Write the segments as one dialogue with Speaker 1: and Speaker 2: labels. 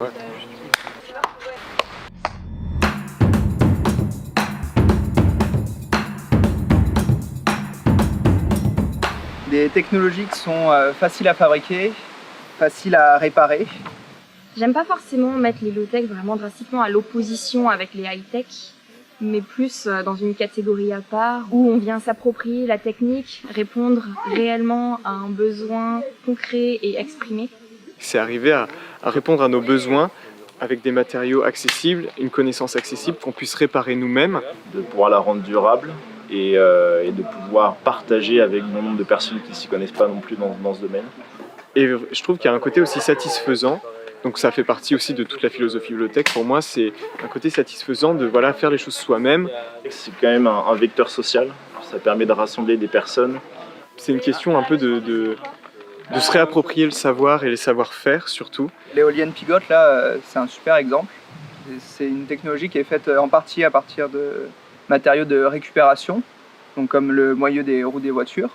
Speaker 1: Ouais.
Speaker 2: Des technologies qui sont faciles à fabriquer, faciles à réparer.
Speaker 3: J'aime pas forcément mettre les low-tech vraiment drastiquement à l'opposition avec les high-tech, mais plus dans une catégorie à part où on vient s'approprier la technique, répondre réellement à un besoin concret et exprimé.
Speaker 1: C'est arriver à répondre à nos besoins avec des matériaux accessibles, une connaissance accessible qu'on puisse réparer nous-mêmes.
Speaker 4: De pouvoir la rendre durable et de pouvoir partager avec bon nombre de personnes qui ne s'y connaissent pas non plus dans ce domaine.
Speaker 1: Et je trouve qu'il y a un côté aussi satisfaisant, donc ça fait partie aussi de toute la philosophie low-tech. Pour moi, c'est un côté satisfaisant de faire les choses soi-même.
Speaker 4: C'est quand même un vecteur social, ça permet de rassembler des personnes.
Speaker 1: C'est une question un peu de se réapproprier le savoir et les savoir-faire surtout.
Speaker 2: L'éolienne Pigot, là, c'est un super exemple. C'est une technologie qui est faite en partie à partir de matériaux de récupération, donc comme le moyeu des roues des voitures,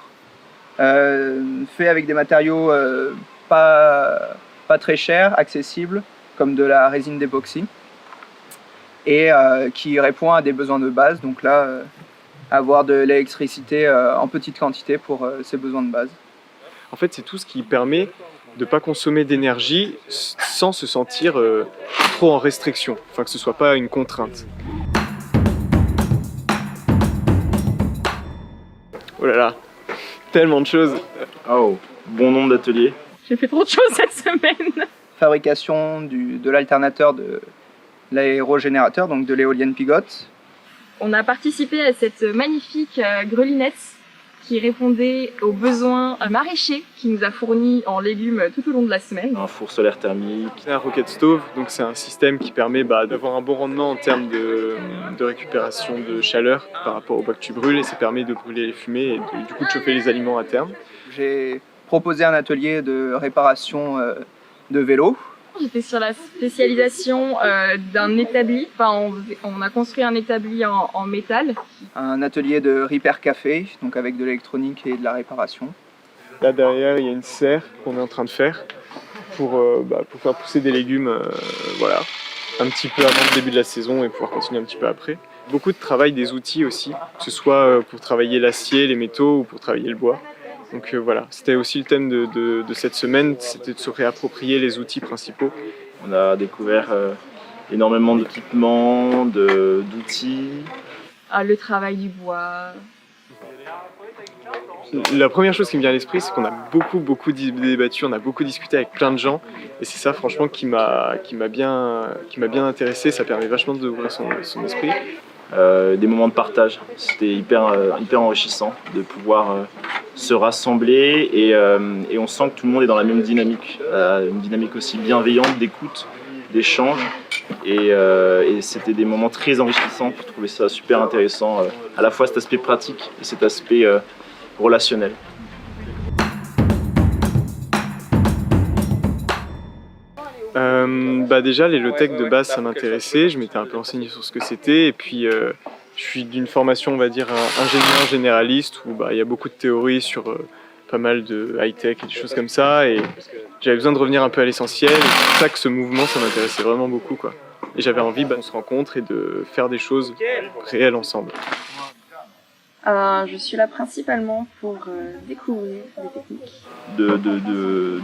Speaker 2: fait avec des matériaux pas très chers, accessibles, comme de la résine d'époxy, et qui répond à des besoins de base, donc là, avoir de l'électricité en petite quantité pour ses besoins de base.
Speaker 1: En fait, c'est tout ce qui permet de ne pas consommer d'énergie sans se sentir trop en restriction, enfin que ce ne soit pas une contrainte. Oh là là, tellement de choses.
Speaker 4: Oh, bon nombre d'ateliers.
Speaker 3: J'ai fait trop de choses cette semaine.
Speaker 2: Fabrication de l'alternateur de l'aérogénérateur, donc de l'éolienne Pigot.
Speaker 3: On a participé à cette magnifique grelinette qui répondait aux besoins maraîchers qui nous a fournis en légumes tout au long de la semaine.
Speaker 4: Un four solaire thermique.
Speaker 1: C'est un rocket stove, donc c'est un système qui permet d'avoir un bon rendement en termes de récupération de chaleur par rapport au bois que tu brûles, et ça permet de brûler les fumées et du coup de chauffer les aliments à terme.
Speaker 2: J'ai proposé un atelier de réparation de vélos.
Speaker 3: J'étais sur la spécialisation d'un établi, on a construit un établi en métal.
Speaker 2: Un atelier de repair café, donc avec de l'électronique et de la réparation.
Speaker 1: Là derrière, il y a une serre qu'on est en train de faire pour faire pousser des légumes un petit peu avant le début de la saison et pouvoir continuer un petit peu après. Beaucoup de travail des outils aussi, que ce soit pour travailler l'acier, les métaux ou pour travailler le bois. Donc voilà, c'était aussi le thème de cette semaine, c'était de se réapproprier les outils principaux.
Speaker 4: On a découvert énormément d'équipements, d'outils.
Speaker 3: Le travail du bois.
Speaker 1: La première chose qui me vient à l'esprit, c'est qu'on a beaucoup débattu, on a beaucoup discuté avec plein de gens, et c'est ça franchement qui m'a bien intéressé. Ça permet vachement d'ouvrir son esprit.
Speaker 4: Des moments de partage, c'était hyper enrichissant de pouvoir se rassembler et on sent que tout le monde est dans la même dynamique, une dynamique aussi bienveillante d'écoute, d'échange, et c'était des moments très enrichissants. Je trouvais ça super intéressant, à la fois cet aspect pratique et cet aspect relationnel.
Speaker 1: Déjà les low-tech de base ça m'intéressait, je m'étais un peu renseigné sur ce que c'était, et puis je suis d'une formation on va dire ingénieur généraliste où il y a beaucoup de théories sur pas mal de high-tech et des choses comme ça, et j'avais besoin de revenir un peu à l'essentiel, et c'est pour ça que ce mouvement ça m'intéressait vraiment beaucoup quoi. Et j'avais envie qu'on se rencontre et de faire des choses réelles ensemble.
Speaker 3: Je suis là principalement pour découvrir des techniques.
Speaker 4: De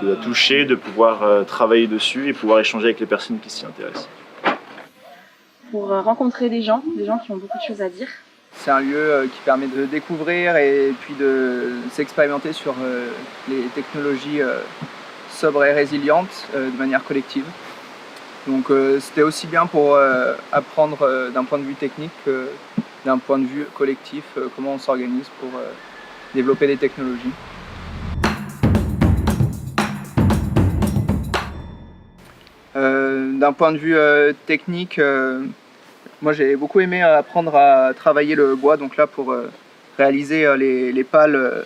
Speaker 4: la toucher, de pouvoir travailler dessus et pouvoir échanger avec les personnes qui s'y intéressent.
Speaker 3: Pour rencontrer des gens qui ont beaucoup de choses à dire.
Speaker 2: C'est un lieu qui permet de découvrir et puis de s'expérimenter sur les technologies sobres et résilientes de manière collective. Donc c'était aussi bien pour apprendre d'un point de vue technique que d'un point de vue collectif, comment on s'organise pour développer des technologies. D'un point de vue technique, moi j'ai beaucoup aimé apprendre à travailler le bois, donc là pour réaliser les pales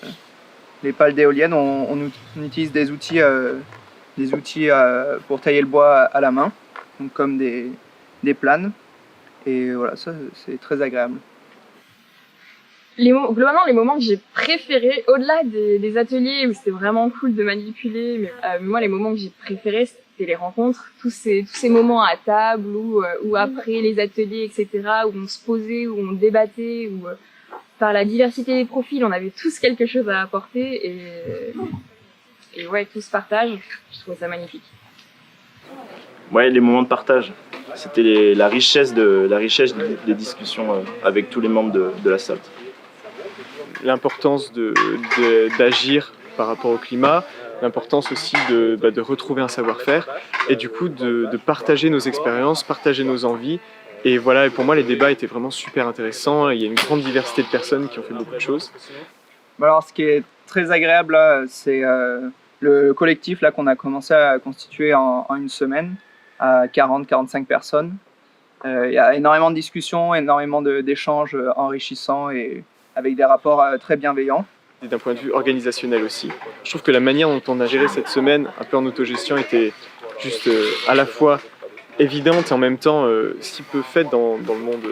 Speaker 2: d'éoliennes, on utilise des outils pour tailler le bois à la main, donc comme des planes. Et voilà, ça c'est très agréable.
Speaker 3: Globalement, les moments que j'ai préférés, au-delà des ateliers où c'était vraiment cool de manipuler, mais moi les moments que j'ai préférés, c'était les rencontres, tous ces moments à table ou après les ateliers, etc., où on se posait, où on débattait, où par la diversité des profils, on avait tous quelque chose à apporter et ouais, tout ce partage, je trouvais ça magnifique.
Speaker 4: Ouais, les moments de partage, c'était la richesse des discussions avec tous les membres de la SALT.
Speaker 1: L'importance d'agir par rapport au climat, l'importance aussi de retrouver un savoir-faire et du coup de partager nos expériences, partager nos envies. Et voilà, et pour moi les débats étaient vraiment super intéressants, il y a une grande diversité de personnes qui ont fait beaucoup de choses.
Speaker 2: Alors ce qui est très agréable là, c'est le collectif là, qu'on a commencé à constituer en une semaine à 40-45 personnes. Il y a énormément de discussions, énormément d'échanges enrichissants et avec des rapports très bienveillants.
Speaker 1: Et d'un point de vue organisationnel aussi. Je trouve que la manière dont on a géré cette semaine, un peu en autogestion, était juste à la fois évidente et en même temps si peu faite dans le monde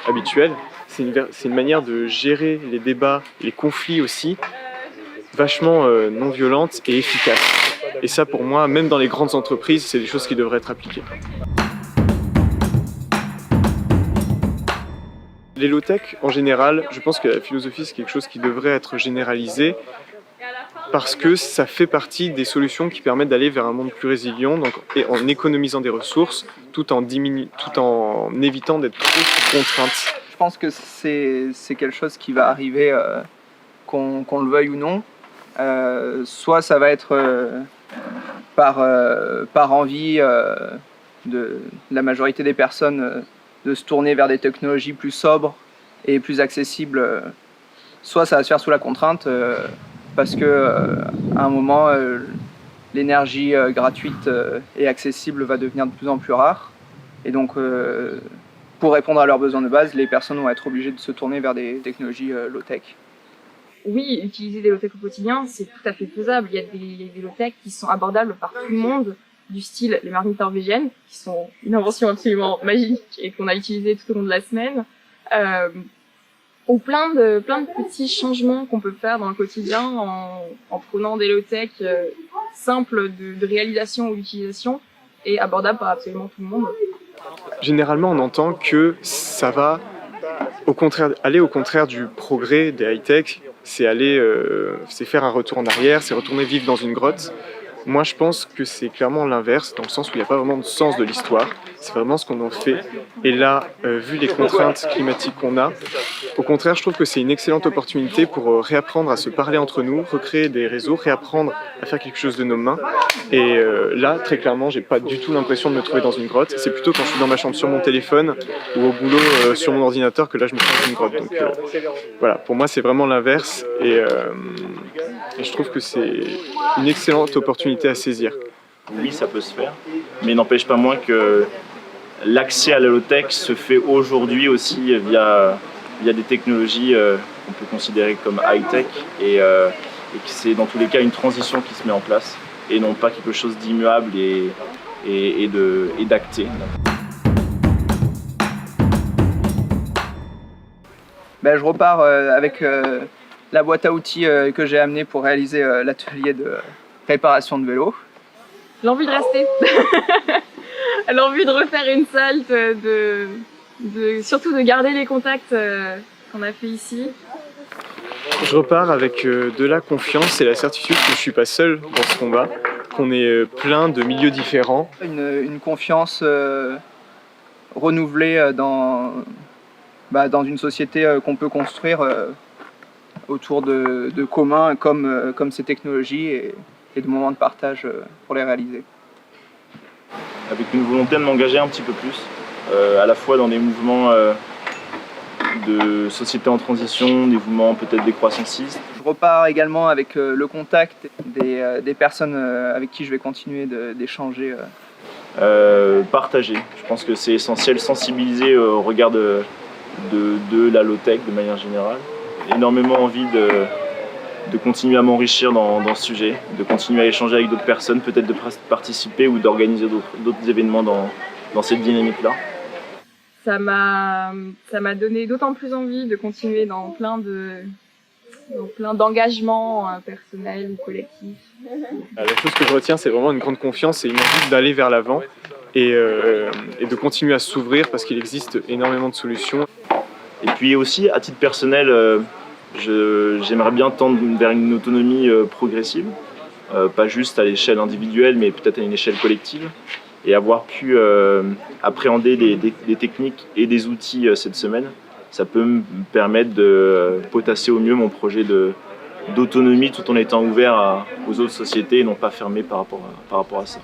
Speaker 1: habituel. C'est une manière de gérer les débats, les conflits aussi, vachement non violente et efficace. Et ça pour moi, même dans les grandes entreprises, c'est des choses qui devraient être appliquées. Les low-tech, en général, je pense que la philosophie, c'est quelque chose qui devrait être généralisé parce que ça fait partie des solutions qui permettent d'aller vers un monde plus résilient et en économisant des ressources tout en évitant d'être trop sous contrainte.
Speaker 2: Je pense que c'est quelque chose qui va arriver, qu'on le veuille ou non. Soit ça va être par envie de la majorité des personnes de se tourner vers des technologies plus sobres et plus accessibles. Soit ça va se faire sous la contrainte parce que à un moment l'énergie gratuite et accessible va devenir de plus en plus rare et donc pour répondre à leurs besoins de base, les personnes vont être obligées de se tourner vers des technologies low-tech.
Speaker 3: Oui, utiliser des low-tech au quotidien, c'est tout à fait faisable. Il y a des low-tech qui sont abordables par tout le monde, du style les marmites norvégiennes, qui sont une invention absolument magique et qu'on a utilisée tout au long de la semaine, ou plein de petits changements qu'on peut faire dans le quotidien en prenant des low-tech simples de réalisation ou d'utilisation et abordables par absolument tout le monde.
Speaker 1: Généralement, on entend que ça va aller au contraire du progrès des high-tech, c'est faire un retour en arrière, c'est retourner vivre dans une grotte. Moi, je pense que c'est clairement l'inverse, dans le sens où il n'y a pas vraiment de sens de l'histoire. C'est vraiment ce qu'on en fait. Et là, vu les contraintes climatiques qu'on a, au contraire, je trouve que c'est une excellente opportunité pour réapprendre à se parler entre nous, recréer des réseaux, réapprendre à faire quelque chose de nos mains. Et là, très clairement, j'ai pas du tout l'impression de me trouver dans une grotte. C'est plutôt quand je suis dans ma chambre sur mon téléphone ou au boulot sur mon ordinateur que là, je me sens dans une grotte. Donc voilà, pour moi, c'est vraiment l'inverse. Et je trouve que c'est une excellente opportunité à saisir.
Speaker 4: Oui, ça peut se faire, mais n'empêche pas moins que l'accès à la low-tech se fait aujourd'hui aussi via des technologies qu'on peut considérer comme high-tech et que c'est dans tous les cas une transition qui se met en place et non pas quelque chose d'immuable et d'acté.
Speaker 2: Je repars avec la boîte à outils que j'ai amenée pour réaliser l'atelier de réparation de vélo.
Speaker 3: L'envie de rester, l'envie de refaire une salle, surtout de garder les contacts qu'on a fait ici.
Speaker 1: Je repars avec de la confiance et la certitude que je suis pas seul dans ce combat, qu'on est plein de milieux différents.
Speaker 2: Une confiance renouvelée dans une société qu'on peut construire autour de communs comme ces technologies et de moments de partage pour les réaliser.
Speaker 4: Avec une volonté de m'engager un petit peu plus, à la fois dans des mouvements de société en transition, des mouvements peut-être décroissancistes.
Speaker 2: Je repars également avec le contact des personnes avec qui je vais continuer d'échanger.
Speaker 4: Partager, je pense que c'est essentiel, sensibiliser au regard de la low-tech de manière générale. Énormément envie de continuer à m'enrichir dans ce sujet, de continuer à échanger avec d'autres personnes, peut-être de participer ou d'organiser d'autres événements dans cette dynamique-là.
Speaker 3: Ça m'a donné d'autant plus envie de continuer dans plein Donc plein d'engagements personnels ou collectifs.
Speaker 1: La chose que je retiens, c'est vraiment une grande confiance et une envie d'aller vers l'avant et de continuer à s'ouvrir parce qu'il existe énormément de solutions.
Speaker 4: Et puis aussi, à titre personnel, j'aimerais bien tendre vers une autonomie progressive, pas juste à l'échelle individuelle, mais peut-être à une échelle collective, et avoir pu appréhender des techniques et des outils cette semaine, ça peut me permettre de potasser au mieux mon projet d'autonomie tout en étant ouvert aux autres sociétés et non pas fermé par rapport à ça.